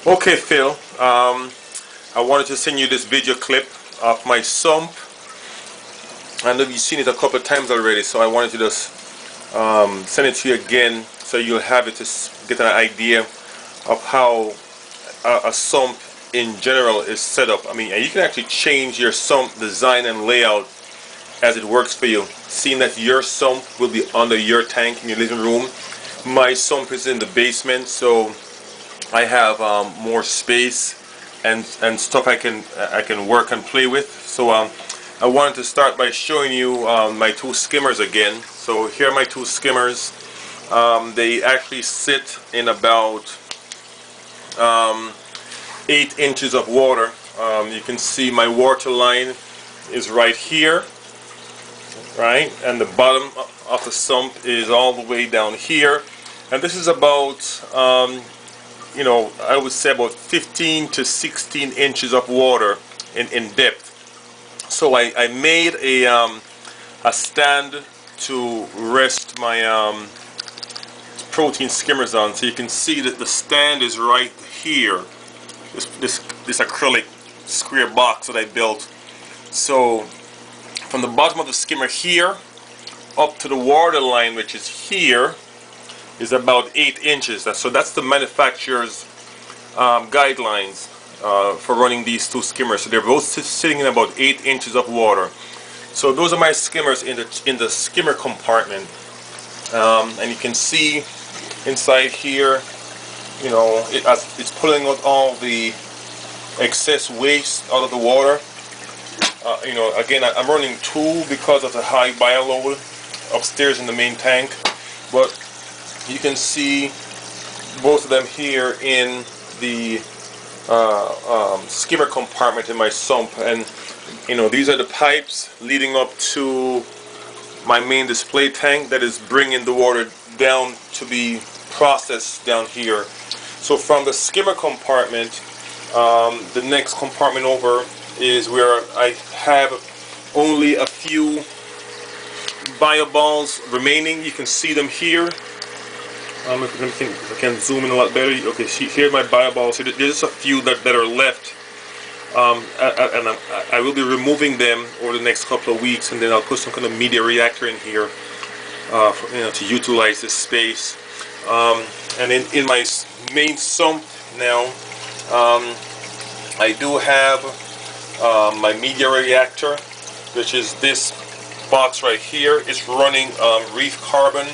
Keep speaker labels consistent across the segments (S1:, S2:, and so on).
S1: Okay, Phil. I wanted to send you this video clip of my sump. I know you've seen it a couple of times already, so I wanted to just send it to you again so you'll have it to get an idea of how a sump in general is set up. I mean, and you can actually change your sump design and layout as it works for you. Seeing that your sump will be under your tank in your living room, my sump is in the basement, so I have more space and stuff I can work and play with. So I wanted to start by showing you my two skimmers again. So here are my two skimmers. They actually sit in about 8 inches of water. You can see my water line is right here, right, and the bottom of the sump is all the way down here, and this is about you know, I would say about 15 to 16 inches of water in depth. So I made a stand to rest my protein skimmers on. So you can see that the stand is right here. This acrylic square box that I built. So from the bottom of the skimmer here up to the water line, which is here, is about 8 inches. So that's the manufacturer's guidelines for running these two skimmers. So they're both sitting in about 8 inches of water. So those are my skimmers in the skimmer compartment, and you can see inside here, you know, it's pulling out all the excess waste out of the water. You know, again, I'm running two because of the high bio load upstairs in the main tank, but you can see both of them here in the skimmer compartment in my sump. And you know, these are the pipes leading up to my main display tank that is bringing the water down to be processed down here. So from the skimmer compartment, the next compartment over is where I have only a few bio balls remaining. You can see them here. If I can zoom in a lot better. Okay, see, here are my bio balls. So there's just a few that are left, and I will be removing them over the next couple of weeks, and then I'll put some kind of media reactor in here, you know, to utilize this space. And in my main sump now, I do have my media reactor, which is this box right here. It's running Reef carbon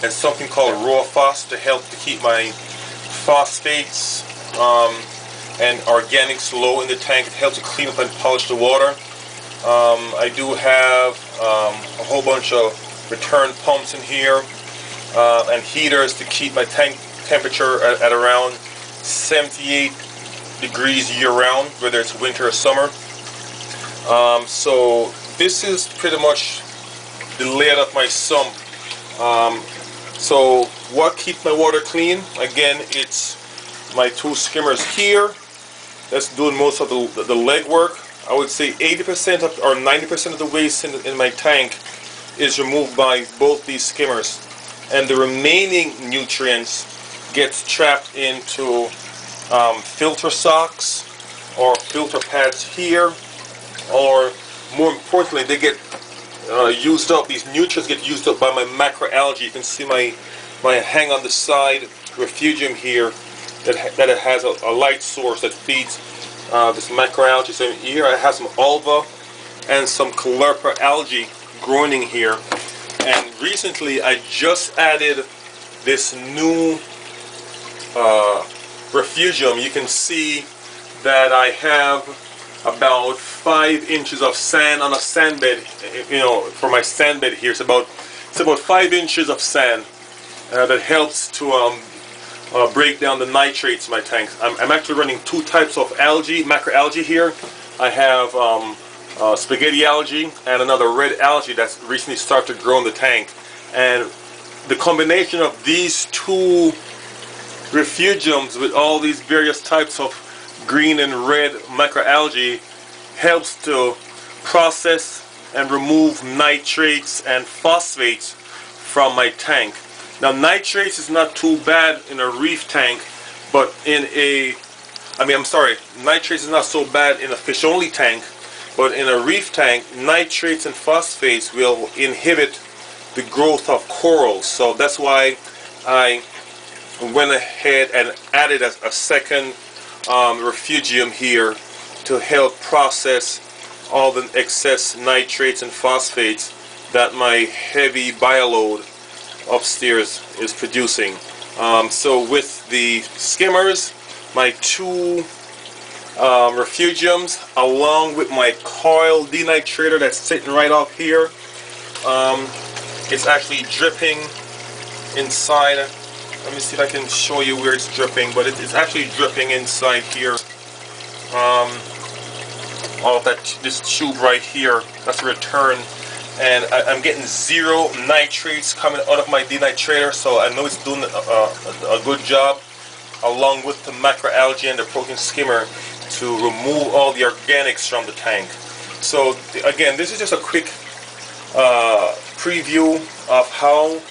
S1: and something called raw phos to help to keep my phosphates and organics low in the tank. It helps to clean up and polish the water. I do have a whole bunch of return pumps in here and heaters to keep my tank temperature at around 78 degrees year-round, whether it's winter or summer. So this is pretty much the layout of my sump. So what keeps my water clean? Again, it's my two skimmers here. That's doing most of the leg work. I would say 80% or 90% of the waste in my tank is removed by both these skimmers, and the remaining nutrients gets trapped into filter socks or filter pads here, or more importantly, they get used up. These nutrients get used up by my macroalgae. You can see my hang on the side refugium here that it has a light source that feeds this macroalgae. So here I have some alga and some caulerpa algae growing in here. And recently I just added this new refugium. You can see that I have about 5 inches of sand on a sand bed. You know, for my sand bed here, it's about 5 inches of sand that helps to break down the nitrates in my tanks. I'm actually running two types of algae, macroalgae here. I have spaghetti algae and another red algae that's recently started to grow in the tank. And the combination of these two refugiums with all these various types of green and red macroalgae helps to process and remove nitrates and phosphates from my tank. Now, nitrates is not too bad in a reef tank, but in a I'm sorry, nitrates is not so bad in a fish only tank, but in a reef tank, nitrates and phosphates will inhibit the growth of corals. So that's why I went ahead and added a second refugium here to help process all the excess nitrates and phosphates that my heavy bioload upstairs is producing. So with the skimmers, my two refugiums, along with my coil denitrator that's sitting right up here, it's actually dripping inside. Let me see if I can show you where it's dripping, but it's actually dripping inside here. All of this tube right here, that's a return, and I'm getting 0 nitrates coming out of my denitrator, so I know it's doing a good job, along with the macroalgae and the protein skimmer, to remove all the organics from the tank. So again, this is just a quick preview of how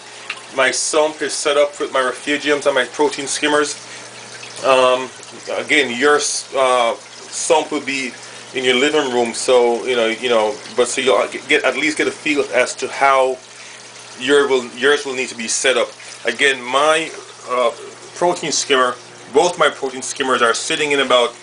S1: my sump is set up with my refugiums and my protein skimmers. Again, your sump will be in your living room, so but so you'll at least get a feel as to how yours will need to be set up. Again, my protein skimmer, both my protein skimmers are sitting in about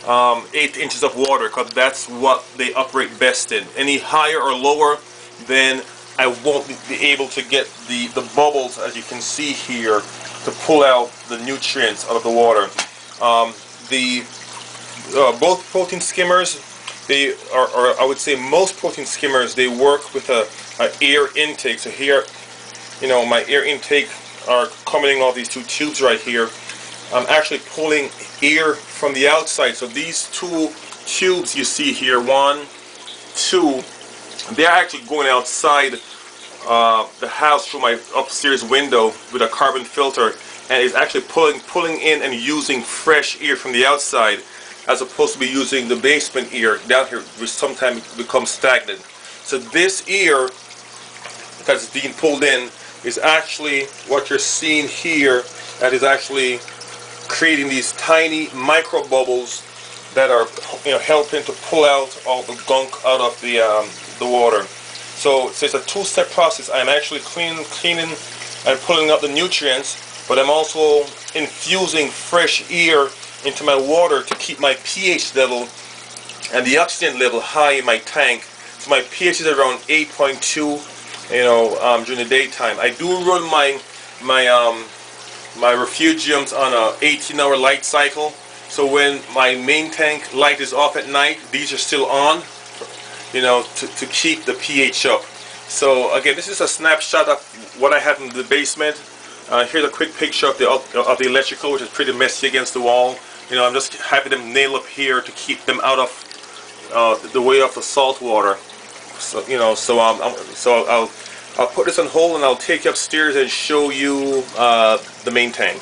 S1: 8 inches of water, because that's what they operate best in. Any higher or lower, then I won't be able to get the bubbles, as you can see here, to pull out the nutrients out of the water. Both protein skimmers, they are, or I would say most protein skimmers, they work with an air intake. So here, my air intake are coming in all these two tubes right here. I'm actually pulling air from the outside. So these two tubes you see here, 1, 2, they're actually going outside the house through my upstairs window with a carbon filter, and it's actually pulling in and using fresh air from the outside, as opposed to be using the basement air down here, which sometimes becomes stagnant. So this air that's being pulled in is actually what you're seeing here, that is actually creating these tiny micro bubbles that are helping to pull out all the gunk out of the water. So it's a two-step process. I'm actually cleaning and pulling out the nutrients, but I'm also infusing fresh air into my water to keep my pH level and the oxygen level high in my tank. So my pH is around 8.2, during the daytime. I do run my refugiums on a 18-hour light cycle. So when my main tank light is off at night, these are still on, to keep the pH up. So again, this is a snapshot of what I have in the basement. Here's a quick picture of the electrical, which is pretty messy against the wall. I'm just having them nail up here to keep them out of the way of the salt water. So I'll put this on hold, and I'll take you upstairs and show you the main tank.